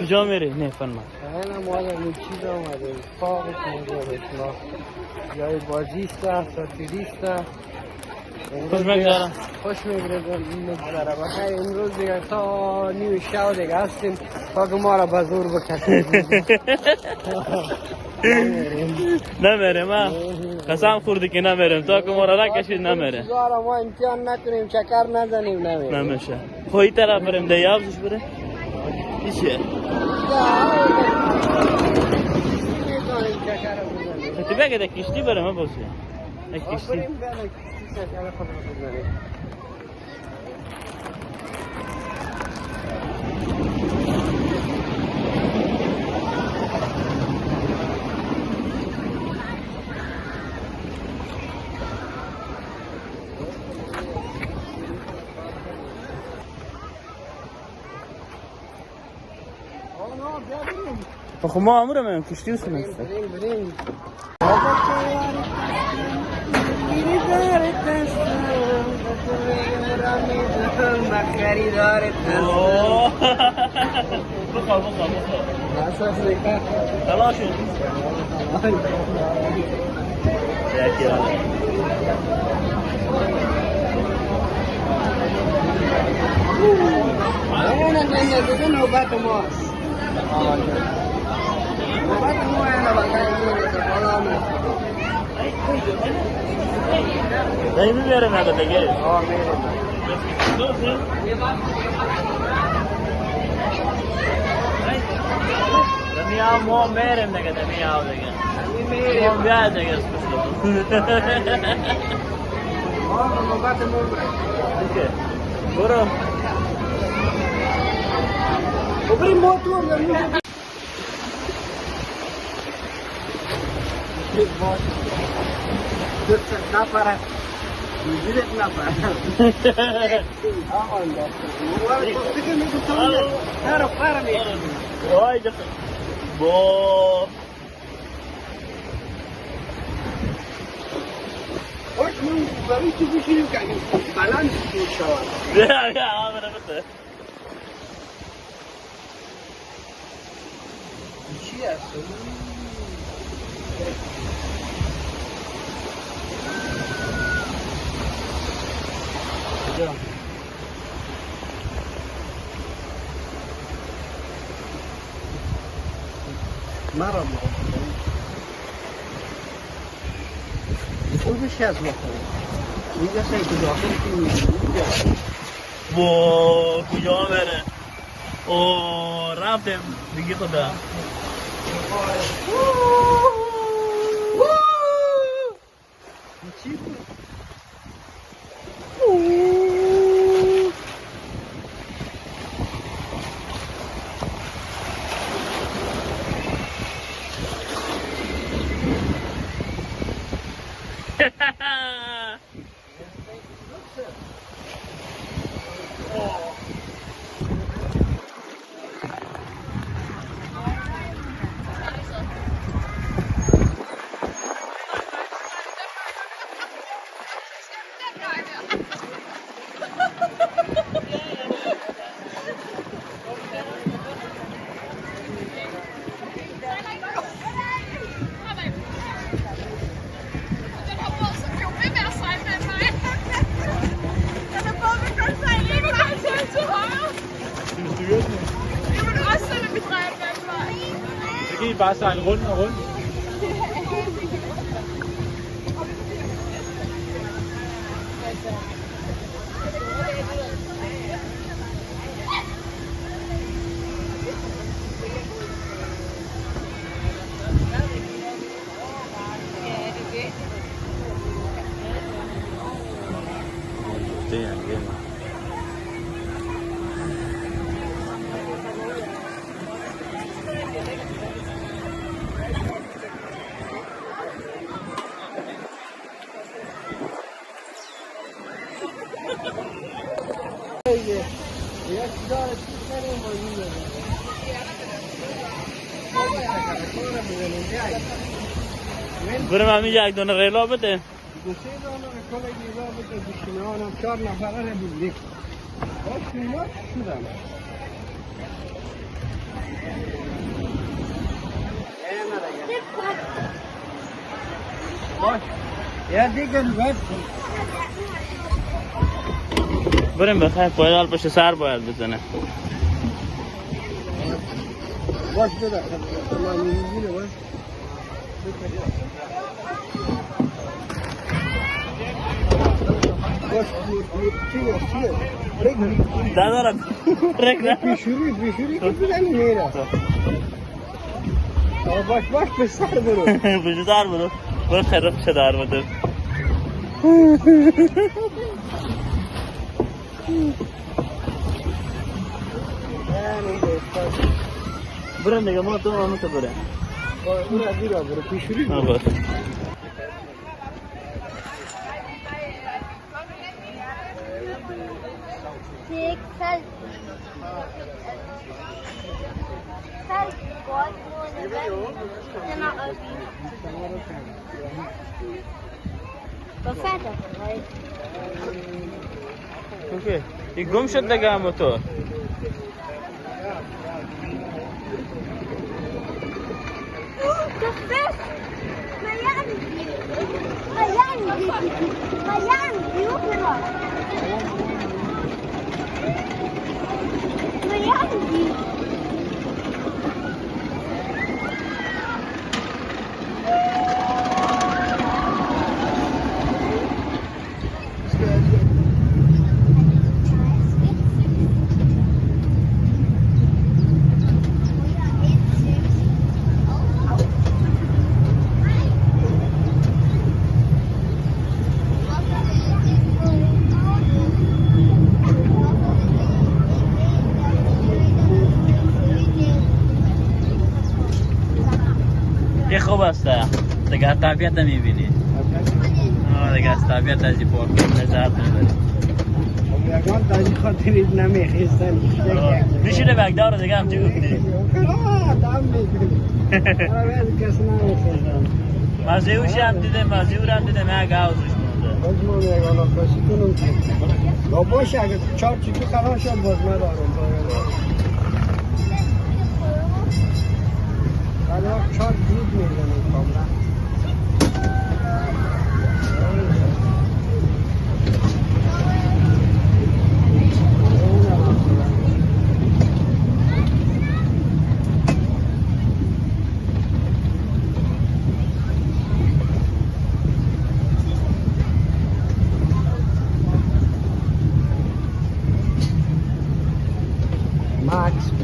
کجا میری؟ نه فرما. من مال این چیز آمده پاک کنم یا بازیست ساتیریست. خوش میگذره. خوش میگذره. بخیر امروز دیگه تا نیو شو دیگه هستیم تا که ما را به زور بکشیم. نمیریم ها. قسم خوردی که نمیریم تا که ما را نکشید نمیریم. چیزا ما امتحان نکنیم چکر نزنیم نمیریم. نمیشه. خواهی طرف بریم دیابزش بریم؟ ایشه؟ تو بگه ده کشتی بریم ها باشه. کشتی. خب ما امور هم کشتی و سنسته بریم خریدارت بخواه تلاشون دیگه نوبت ماست. نوبت ما دایی میبرم اگه دیگه دمی آو ما میرم دیگه دمی آو دیگه ما بیاد دیگه نوبت ما برو بریم موتور نفر میگیرت نفر آقا الله ولی دیگه میگم تو نرو فرمی وای دست با خوش من برای تو بشینیم که بلند شد شود بیا آمده بسه چی هست؟ مرا خودش از ما میگه سعی تو داخل که میگه با کجا بره او رفتم دیگه خدا چی بود؟ bare sejle rundt og rundt. Det er en gamer. برم همینجا یک دونه ریلا بده. دو سه دانه کلا ریلا بده بشینه آنم 4 نفره نبودیم. باش شما شدن. باش یا دیگه بس بریم بخیر پایدال پشت سر باید بزنه باش بده من میگیره باش باش چیه دادارم رک پیشوری که بزنی میره باش به سر برو پشت سر برو برو خیلی پشت در بده برم دیگه ما تو همه تو برم برو از دیگه برو پیشوری برو اوکی این گم شد دیگه همه تو یه خوب است دیگه طبیعت میبینی دیگه از طبیعت از این پارک لذت میبری یکان تازی خاطرید نمیخیستن میشینه بگدار دیگه همچه گفتی دام میکنی کس نمیخیستن مزیوشی هم دیده مزیور هم دیده من گاوزش مونده باز ما میگانا کسی کنم که باشه اگه چار چیزی خراب شد باز ندارم ولی وقت چار دید میزنم کاملا Max.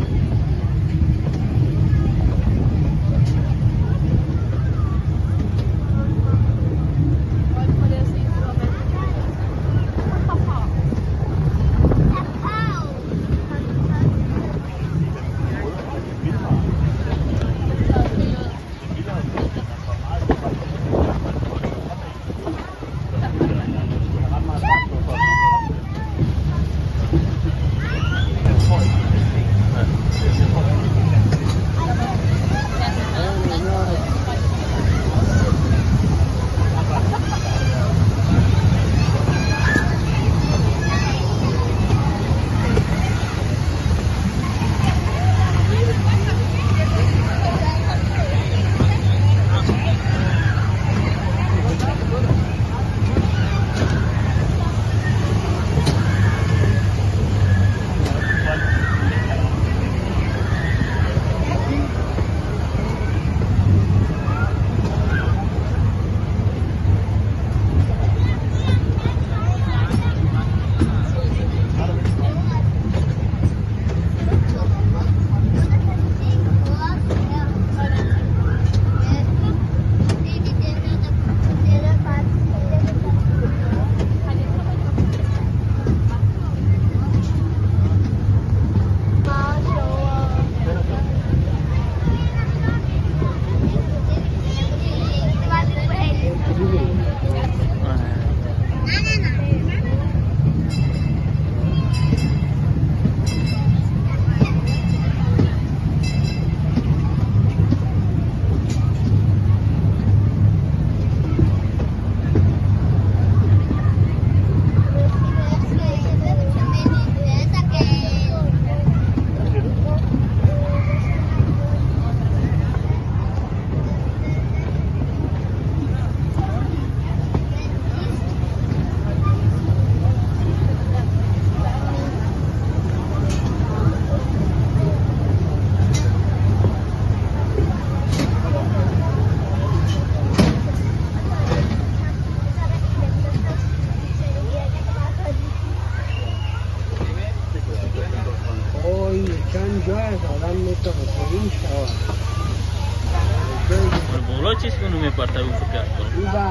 Volo ce spune nume partea lui pe acolo. Da,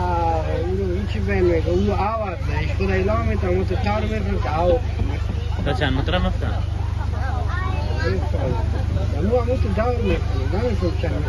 nici bine, că unul aua, deci până la un moment am mutat tare merg ca au. Dar ce nu trebuie să. Dar nu am mutat tare merg, dar nu știu ce am.